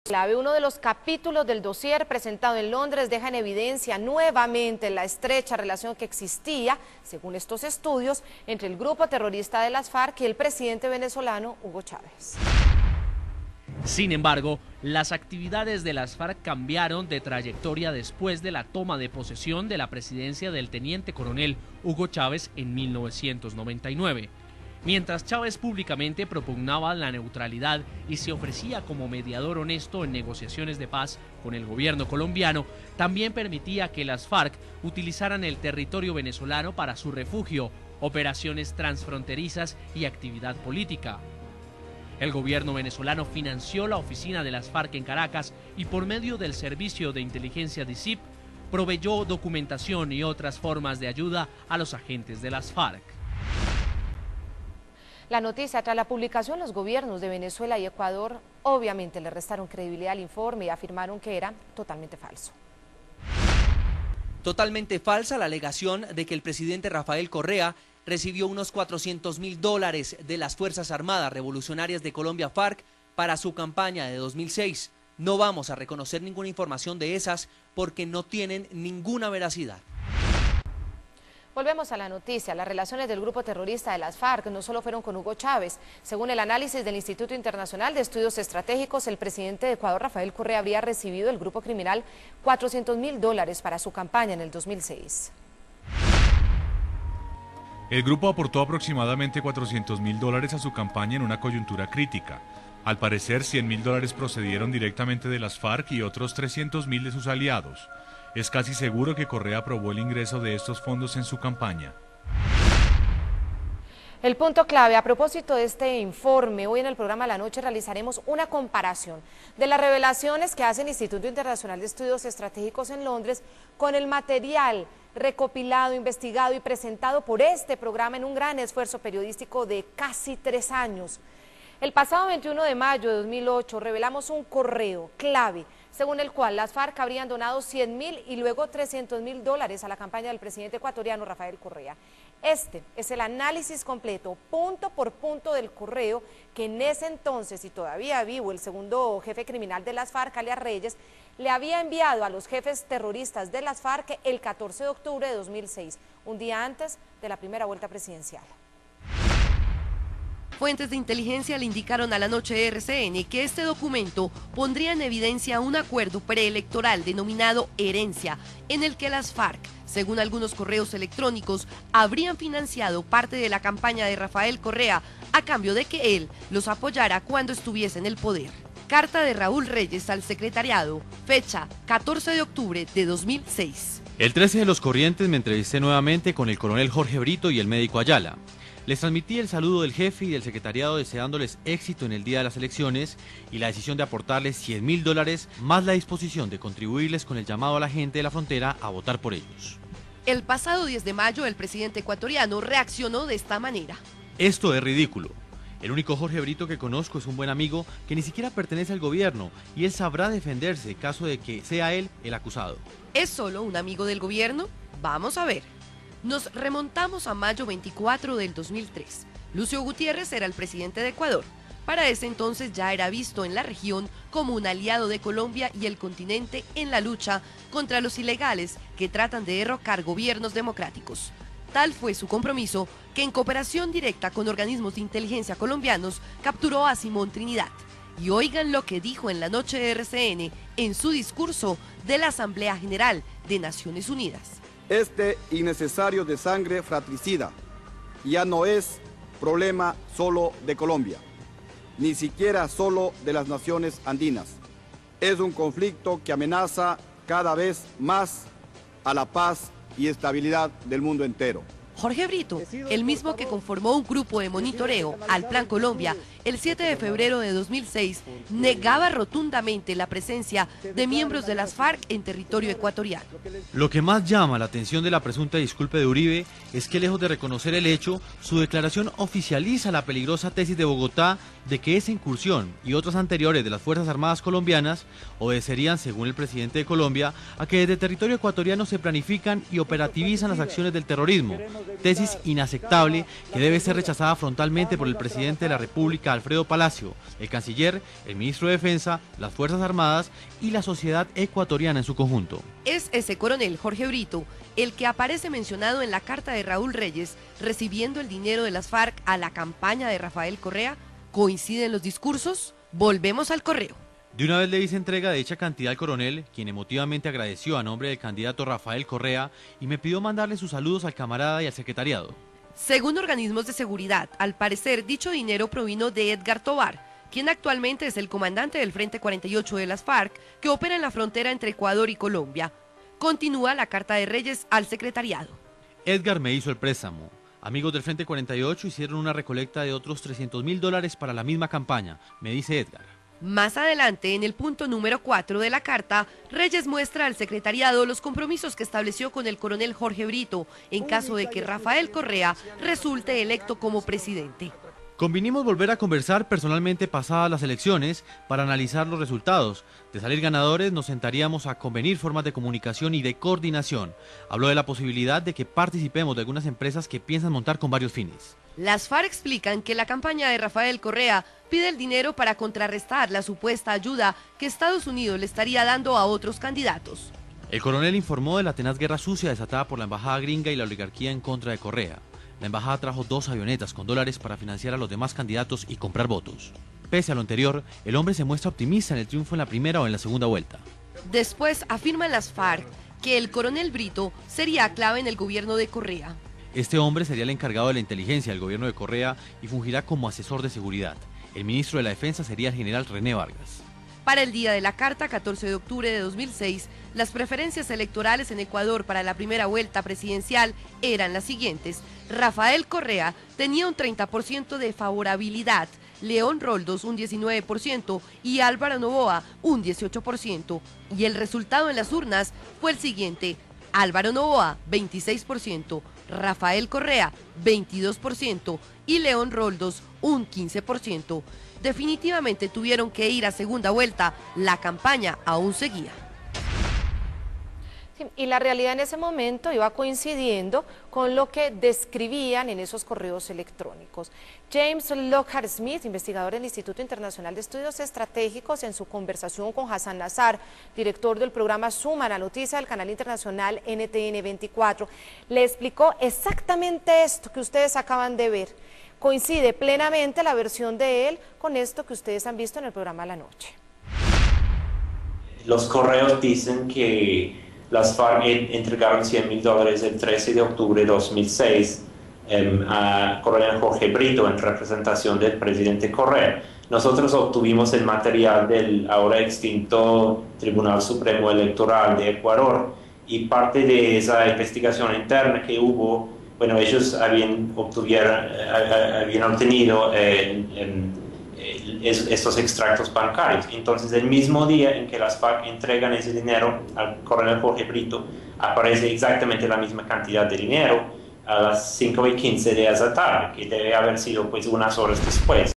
Clave, uno de los capítulos del dossier presentado en Londres deja en evidencia nuevamente la estrecha relación que existía, según estos estudios, entre el grupo terrorista de las FARC y el presidente venezolano Hugo Chávez. Sin embargo, las actividades de las FARC cambiaron de trayectoria después de la toma de posesión de la presidencia del teniente coronel Hugo Chávez en 1999. Mientras Chávez públicamente propugnaba la neutralidad y se ofrecía como mediador honesto en negociaciones de paz con el gobierno colombiano, también permitía que las FARC utilizaran el territorio venezolano para su refugio, operaciones transfronterizas y actividad política. El gobierno venezolano financió la oficina de las FARC en Caracas y por medio del servicio de inteligencia DICIP proveyó documentación y otras formas de ayuda a los agentes de las FARC. La noticia, tras la publicación, los gobiernos de Venezuela y Ecuador obviamente le restaron credibilidad al informe y afirmaron que era totalmente falso. Totalmente falsa la alegación de que el presidente Rafael Correa recibió unos $400.000 de las Fuerzas Armadas Revolucionarias de Colombia FARC para su campaña de 2006. No vamos a reconocer ninguna información de esas porque no tienen ninguna veracidad. Volvemos a la noticia. Las relaciones del grupo terrorista de las FARC no solo fueron con Hugo Chávez. Según el análisis del Instituto Internacional de Estudios Estratégicos, el presidente de Ecuador, Rafael Correa, habría recibido del grupo criminal $400.000 para su campaña en el 2006. El grupo aportó aproximadamente $400.000 a su campaña en una coyuntura crítica. Al parecer, $100.000 procedieron directamente de las FARC y otros $300.000 de sus aliados. Es casi seguro que Correa aprobó el ingreso de estos fondos en su campaña. El punto clave, a propósito de este informe, hoy en el programa La Noche realizaremos una comparación de las revelaciones que hace el Instituto Internacional de Estudios Estratégicos en Londres con el material recopilado, investigado y presentado por este programa en un gran esfuerzo periodístico de casi 3 años. El pasado 21 de mayo de 2008 revelamos un correo clave según el cual las FARC habrían donado $100.000 y luego $300.000 a la campaña del presidente ecuatoriano Rafael Correa. Este es el análisis completo, punto por punto del correo que en ese entonces, y todavía vivo, el segundo jefe criminal de las FARC, alias Reyes, le había enviado a los jefes terroristas de las FARC el 14 de octubre de 2006, un día antes de la primera vuelta presidencial. Fuentes de inteligencia le indicaron a La Noche RCN que este documento pondría en evidencia un acuerdo preelectoral denominado Herencia, en el que las FARC, según algunos correos electrónicos, habrían financiado parte de la campaña de Rafael Correa a cambio de que él los apoyara cuando estuviese en el poder. Carta de Raúl Reyes al secretariado, fecha 14 de octubre de 2006. El 13 de los Corrientes me entrevisté nuevamente con el coronel Jorge Brito y el médico Ayala. Les transmití el saludo del jefe y del secretariado deseándoles éxito en el día de las elecciones y la decisión de aportarles $100.000 más la disposición de contribuirles con el llamado a la gente de la frontera a votar por ellos. El pasado 10 de mayo el presidente ecuatoriano reaccionó de esta manera. Esto es ridículo. El único Jorge Brito que conozco es un buen amigo que ni siquiera pertenece al gobierno y él sabrá defenderse en caso de que sea él el acusado. ¿Es solo un amigo del gobierno? Vamos a ver. Nos remontamos a mayo 24 del 2003. Lucio Gutiérrez era el presidente de Ecuador. Para ese entonces ya era visto en la región como un aliado de Colombia y el continente en la lucha contra los ilegales que tratan de derrocar gobiernos democráticos. Tal fue su compromiso que en cooperación directa con organismos de inteligencia colombianos capturó a Simón Trinidad. Y oigan lo que dijo en La Noche de RCN en su discurso de la Asamblea General de Naciones Unidas. Este innecesario de sangre fratricida ya no es problema solo de Colombia, ni siquiera solo de las naciones andinas. Es un conflicto que amenaza cada vez más a la paz y estabilidad del mundo entero. Jorge Brito, el mismo que conformó un grupo de monitoreo al Plan Colombia el 7 de febrero de 2006, negaba rotundamente la presencia de miembros de las FARC en territorio ecuatoriano. Lo que más llama la atención de la presunta disculpa de Uribe es que, lejos de reconocer el hecho, su declaración oficializa la peligrosa tesis de Bogotá de que esa incursión y otras anteriores de las Fuerzas Armadas colombianas obedecerían, según el presidente de Colombia, a que desde territorio ecuatoriano se planifican y operativizan las acciones del terrorismo, tesis inaceptable que debe ser rechazada frontalmente por el presidente de la República, Alfredo Palacio, el canciller, el ministro de Defensa, las Fuerzas Armadas y la sociedad ecuatoriana en su conjunto. Es ese coronel Jorge Brito el que aparece mencionado en la carta de Raúl Reyes recibiendo el dinero de las FARC a la campaña de Rafael Correa. ¿Coinciden los discursos? Volvemos al correo. De una vez le hice entrega de dicha cantidad al coronel, quien emotivamente agradeció a nombre del candidato Rafael Correa y me pidió mandarle sus saludos al camarada y al secretariado. Según organismos de seguridad, al parecer dicho dinero provino de Edgar Tobar, quien actualmente es el comandante del Frente 48 de las FARC, que opera en la frontera entre Ecuador y Colombia. Continúa la carta de Reyes al secretariado. Edgar me hizo el préstamo. Amigos del Frente 48 hicieron una recolecta de otros $300.000 para la misma campaña, me dice Edgar. Más adelante, en el punto número 4 de la carta, Reyes muestra al secretariado los compromisos que estableció con el coronel Jorge Brito en caso de que Rafael Correa resulte electo como presidente. Convinimos volver a conversar personalmente pasadas las elecciones para analizar los resultados. De salir ganadores nos sentaríamos a convenir formas de comunicación y de coordinación. Habló de la posibilidad de que participemos de algunas empresas que piensan montar con varios fines. Las FARC explican que la campaña de Rafael Correa pide el dinero para contrarrestar la supuesta ayuda que Estados Unidos le estaría dando a otros candidatos. El coronel informó de la tenaz guerra sucia desatada por la embajada gringa y la oligarquía en contra de Correa. La embajada trajo 2 avionetas con dólares para financiar a los demás candidatos y comprar votos. Pese a lo anterior, el hombre se muestra optimista en el triunfo en la primera o en la segunda vuelta. Después afirman las FARC que el coronel Brito sería clave en el gobierno de Correa. Este hombre sería el encargado de la inteligencia del gobierno de Correa y fungirá como asesor de seguridad. El ministro de la Defensa sería el general René Vargas. Para el día de la carta, 14 de octubre de 2006, las preferencias electorales en Ecuador para la primera vuelta presidencial eran las siguientes. Rafael Correa tenía un 30% de favorabilidad, León Roldos un 19% y Álvaro Noboa un 18%. Y el resultado en las urnas fue el siguiente: Álvaro Noboa 26%, Rafael Correa 22% y León Roldos un 15%. Definitivamente tuvieron que ir a segunda vuelta, la campaña aún seguía. Sí, y la realidad en ese momento iba coincidiendo con lo que describían en esos correos electrónicos. James Lockhart Smith, investigador del Instituto Internacional de Estudios Estratégicos, en su conversación con Hassan Nazar, director del programa Suma la Noticia del canal internacional NTN 24, le explicó exactamente esto que ustedes acaban de ver. Coincide plenamente la versión de él con esto que ustedes han visto en el programa La Noche. Los correos dicen que las FARC entregaron $100.000 el 13 de octubre de 2006 a coronel Jorge Brito en representación del presidente Correa. Nosotros obtuvimos el material del ahora extinto Tribunal Supremo Electoral de Ecuador y parte de esa investigación interna que hubo, bueno, ellos habían obtenido estos extractos bancarios. Entonces, el mismo día en que las FARC entregan ese dinero al coronel Jorge Brito, aparece exactamente la misma cantidad de dinero a las 5:15 de esa tarde, que debe haber sido pues unas horas después.